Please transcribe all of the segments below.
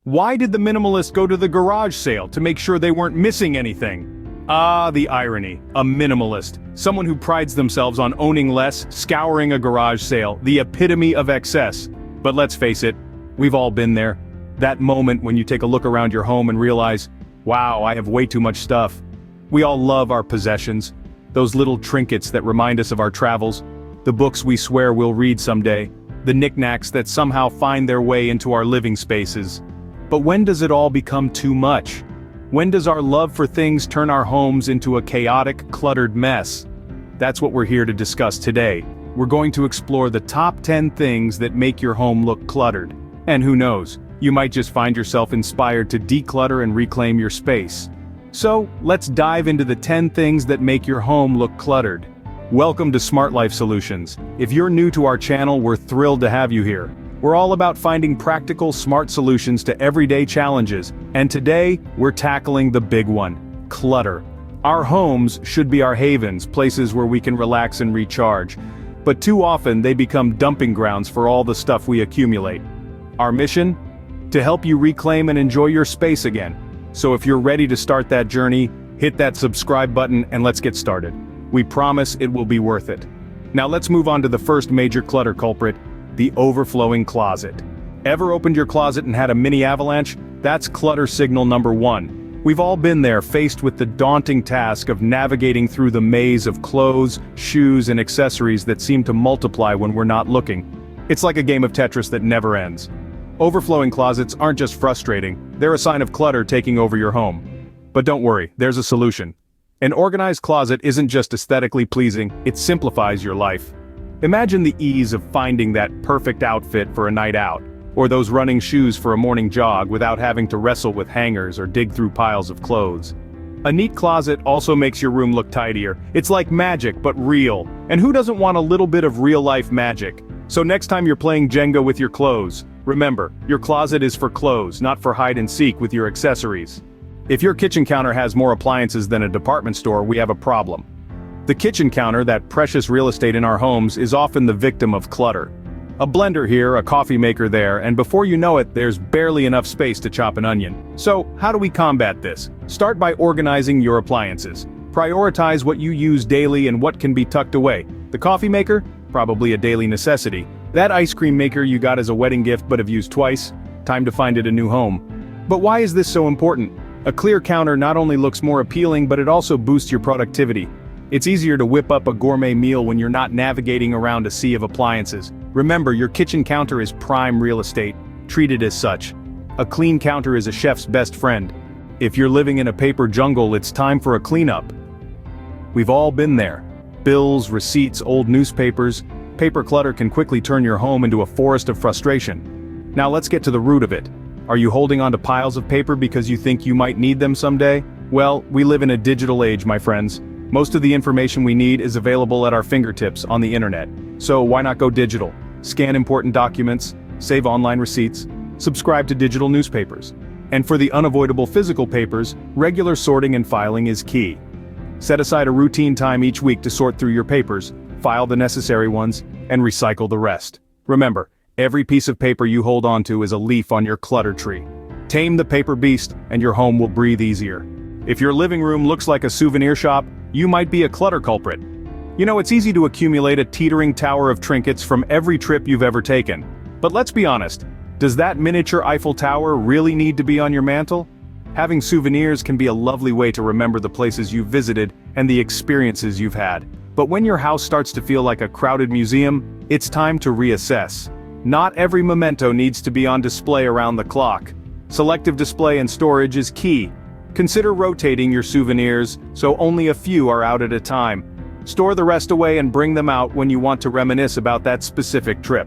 Why did the minimalist go to the garage sale to make sure they weren't missing anything? Ah, the irony. A minimalist. Someone who prides themselves on owning less, scouring a garage sale, the epitome of excess. But let's face it, we've all been there. That moment when you take a look around your home and realize, wow, I have way too much stuff. We all love our possessions. Those little trinkets that remind us of our travels. The books we swear we'll read someday. The knickknacks that somehow find their way into our living spaces. But when does it all become too much? When does our love for things turn our homes into a chaotic, cluttered mess? That's what we're here to discuss today. We're going to explore the top 10 things that make your home look cluttered. And who knows, you might just find yourself inspired to declutter and reclaim your space. So, let's dive into the 10 things that make your home look cluttered. Welcome to SmartLife Solutions. If you're new to our channel, we're thrilled to have you here. We're all about finding practical, smart solutions to everyday challenges, and today, we're tackling the big one: clutter. Our homes should be our havens, places where we can relax and recharge. But too often, they become dumping grounds for all the stuff we accumulate. Our mission? To help you reclaim and enjoy your space again. So if you're ready to start that journey, hit that subscribe button and let's get started. We promise it will be worth it. Now let's move on to the first major clutter culprit: the overflowing closet. Ever opened your closet and had a mini avalanche? That's clutter signal number 1. We've all been there, faced with the daunting task of navigating through the maze of clothes, shoes, and accessories that seem to multiply when we're not looking. It's like a game of Tetris that never ends. Overflowing closets aren't just frustrating, they're a sign of clutter taking over your home. But don't worry, there's a solution. An organized closet isn't just aesthetically pleasing, it simplifies your life. Imagine the ease of finding that perfect outfit for a night out, or those running shoes for a morning jog without having to wrestle with hangers or dig through piles of clothes. A neat closet also makes your room look tidier. It's like magic, but real. And who doesn't want a little bit of real-life magic? So next time you're playing Jenga with your clothes, remember, your closet is for clothes, not for hide-and-seek with your accessories. If your kitchen counter has more appliances than a department store, we have a problem. The kitchen counter, that precious real estate in our homes, is often the victim of clutter. A blender here, a coffee maker there, and before you know it, there's barely enough space to chop an onion. So, how do we combat this? Start by organizing your appliances. Prioritize what you use daily and what can be tucked away. The coffee maker? Probably a daily necessity. That ice cream maker you got as a wedding gift but have used twice? Time to find it a new home. But why is this so important? A clear counter not only looks more appealing, but it also boosts your productivity. It's easier to whip up a gourmet meal when you're not navigating around a sea of appliances. Remember, your kitchen counter is prime real estate. Treat it as such. A clean counter is a chef's best friend. If you're living in a paper jungle, it's time for a cleanup. We've all been there. Bills, receipts, old newspapers. Paper clutter can quickly turn your home into a forest of frustration. Now let's get to the root of it. Are you holding on to piles of paper because you think you might need them someday? Well, we live in a digital age, my friends. Most of the information we need is available at our fingertips on the internet. So why not go digital? Scan important documents, save online receipts, subscribe to digital newspapers. And for the unavoidable physical papers, regular sorting and filing is key. Set aside a routine time each week to sort through your papers, file the necessary ones, and recycle the rest. Remember, every piece of paper you hold onto is a leaf on your clutter tree. Tame the paper beast, and your home will breathe easier. If your living room looks like a souvenir shop, you might be a clutter culprit. You know, it's easy to accumulate a teetering tower of trinkets from every trip you've ever taken. But let's be honest, does that miniature Eiffel Tower really need to be on your mantle? Having souvenirs can be a lovely way to remember the places you've visited and the experiences you've had. But when your house starts to feel like a crowded museum, it's time to reassess. Not every memento needs to be on display around the clock. Selective display and storage is key. Consider rotating your souvenirs so only a few are out at a time. Store the rest away and bring them out when you want to reminisce about that specific trip.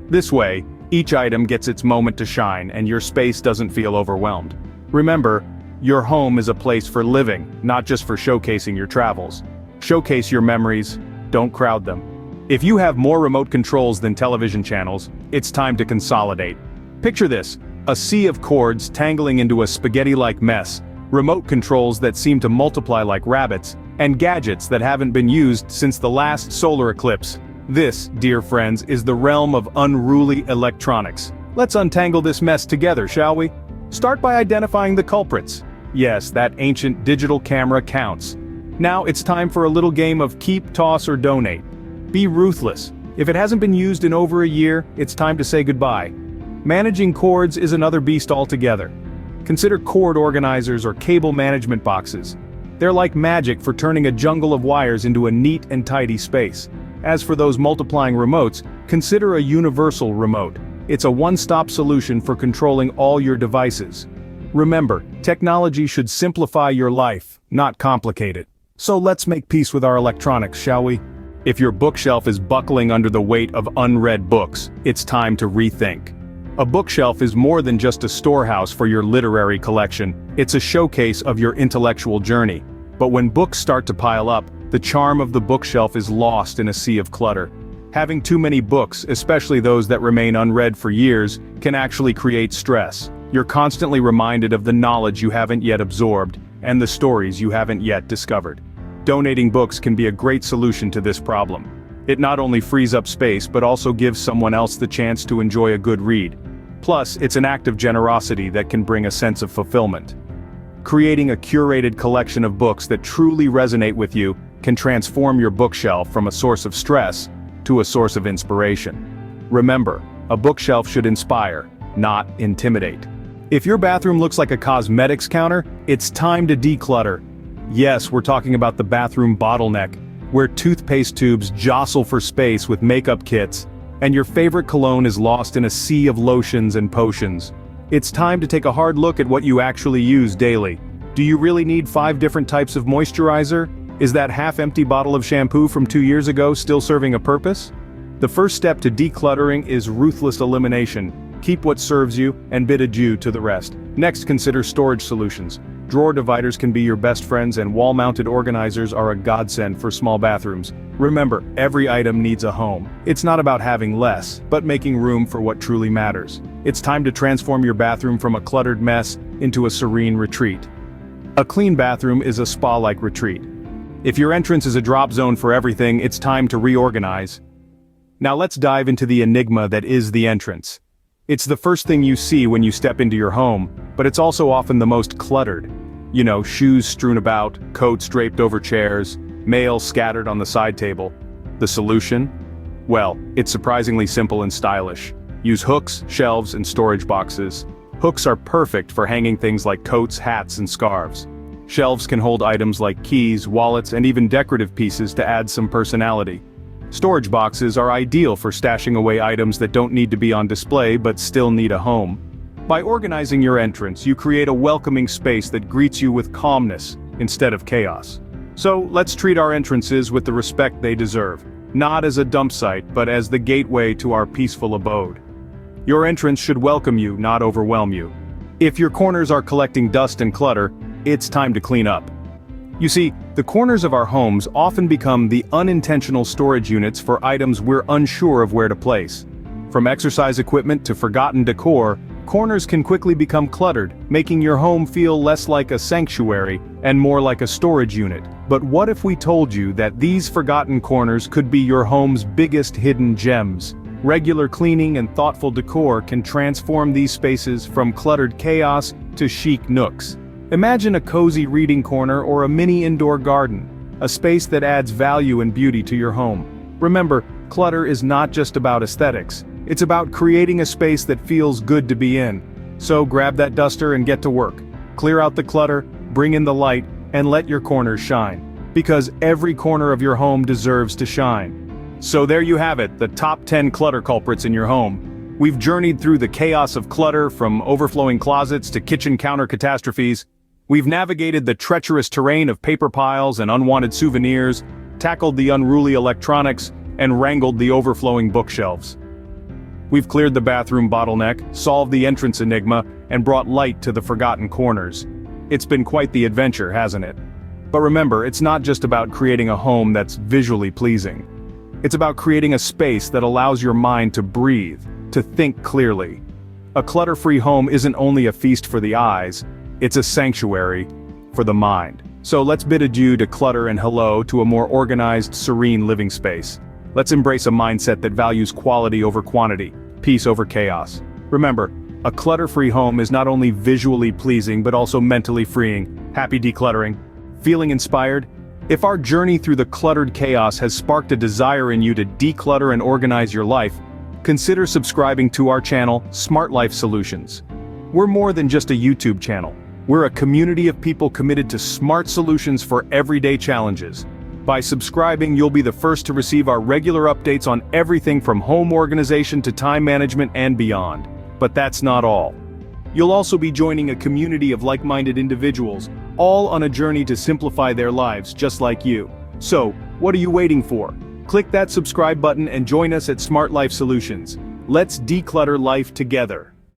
This way, each item gets its moment to shine and your space doesn't feel overwhelmed. Remember, your home is a place for living, not just for showcasing your travels. Showcase your memories, don't crowd them. If you have more remote controls than television channels, it's time to consolidate. Picture this, a sea of cords tangling into a spaghetti-like mess, remote controls that seem to multiply like rabbits, and gadgets that haven't been used since the last solar eclipse. This, dear friends, is the realm of unruly electronics. Let's untangle this mess together, shall we? Start by identifying the culprits. Yes, that ancient digital camera counts. Now it's time for a little game of keep, toss, or donate. Be ruthless. If it hasn't been used in over a year, it's time to say goodbye. Managing cords is another beast altogether. Consider cord organizers or cable management boxes. They're like magic for turning a jungle of wires into a neat and tidy space. As for those multiplying remotes, consider a universal remote. It's a one-stop solution for controlling all your devices. Remember, technology should simplify your life, not complicate it. So let's make peace with our electronics, shall we? If your bookshelf is buckling under the weight of unread books, it's time to rethink. A bookshelf is more than just a storehouse for your literary collection, it's a showcase of your intellectual journey. But when books start to pile up, the charm of the bookshelf is lost in a sea of clutter. Having too many books, especially those that remain unread for years, can actually create stress. You're constantly reminded of the knowledge you haven't yet absorbed, and the stories you haven't yet discovered. Donating books can be a great solution to this problem. It not only frees up space but also gives someone else the chance to enjoy a good read. Plus, it's an act of generosity that can bring a sense of fulfillment. Creating a curated collection of books that truly resonate with you can transform your bookshelf from a source of stress to a source of inspiration. Remember, a bookshelf should inspire, not intimidate. If your bathroom looks like a cosmetics counter, it's time to declutter. Yes, we're talking about the bathroom bottleneck, where toothpaste tubes jostle for space with makeup kits, and your favorite cologne is lost in a sea of lotions and potions. It's time to take a hard look at what you actually use daily. Do you really need 5 different types of moisturizer? Is that half-empty bottle of shampoo from 2 years ago still serving a purpose? The first step to decluttering is ruthless elimination. Keep what serves you, and bid adieu to the rest. Next, consider storage solutions. Drawer dividers can be your best friends, and wall-mounted organizers are a godsend for small bathrooms. Remember, every item needs a home. It's not about having less, but making room for what truly matters. It's time to transform your bathroom from a cluttered mess into a serene retreat. A clean bathroom is a spa-like retreat. If your entrance is a drop zone for everything, it's time to reorganize. Now let's dive into the enigma that is the entrance. It's the first thing you see when you step into your home, but it's also often the most cluttered. You know, shoes strewn about, coats draped over chairs, mail scattered on the side table. The solution? Well, it's surprisingly simple and stylish. Use hooks, shelves, and storage boxes. Hooks are perfect for hanging things like coats, hats, and scarves. Shelves can hold items like keys, wallets, and even decorative pieces to add some personality. Storage boxes are ideal for stashing away items that don't need to be on display but still need a home. By organizing your entrance, you create a welcoming space that greets you with calmness instead of chaos. So let's treat our entrances with the respect they deserve, not as a dump site but as the gateway to our peaceful abode. Your entrance should welcome you, not overwhelm you. If your corners are collecting dust and clutter, it's time to clean up. You see, the corners of our homes often become the unintentional storage units for items we're unsure of where to place. From exercise equipment to forgotten decor, corners can quickly become cluttered, making your home feel less like a sanctuary and more like a storage unit. But what if we told you that these forgotten corners could be your home's biggest hidden gems? Regular cleaning and thoughtful decor can transform these spaces from cluttered chaos to chic nooks. Imagine a cozy reading corner or a mini indoor garden, a space that adds value and beauty to your home. Remember, clutter is not just about aesthetics, it's about creating a space that feels good to be in. So grab that duster and get to work. Clear out the clutter, bring in the light, and let your corners shine. Because every corner of your home deserves to shine. So there you have it, the top 10 clutter culprits in your home. We've journeyed through the chaos of clutter, from overflowing closets to kitchen counter catastrophes. We've navigated the treacherous terrain of paper piles and unwanted souvenirs, tackled the unruly electronics, and wrangled the overflowing bookshelves. We've cleared the bathroom bottleneck, solved the entrance enigma, and brought light to the forgotten corners. It's been quite the adventure, hasn't it? But remember, it's not just about creating a home that's visually pleasing. It's about creating a space that allows your mind to breathe, to think clearly. A clutter-free home isn't only a feast for the eyes, it's a sanctuary for the mind. So let's bid adieu to clutter and hello to a more organized, serene living space. Let's embrace a mindset that values quality over quantity, peace over chaos. Remember, A clutter-free home is not only visually pleasing but also mentally freeing. Happy decluttering? Feeling inspired? If our journey through the cluttered chaos has sparked a desire in you to declutter and organize your life, consider subscribing to our channel, SmartLife Solutions. We're more than just a YouTube channel. We're a community of people committed to smart solutions for everyday challenges. By subscribing, you'll be the first to receive our regular updates on everything from home organization to time management and beyond. But that's not all. You'll also be joining a community of like-minded individuals, all on a journey to simplify their lives just like you. So, what are you waiting for? Click that subscribe button and join us at SmartLife Solutions. Let's declutter life together.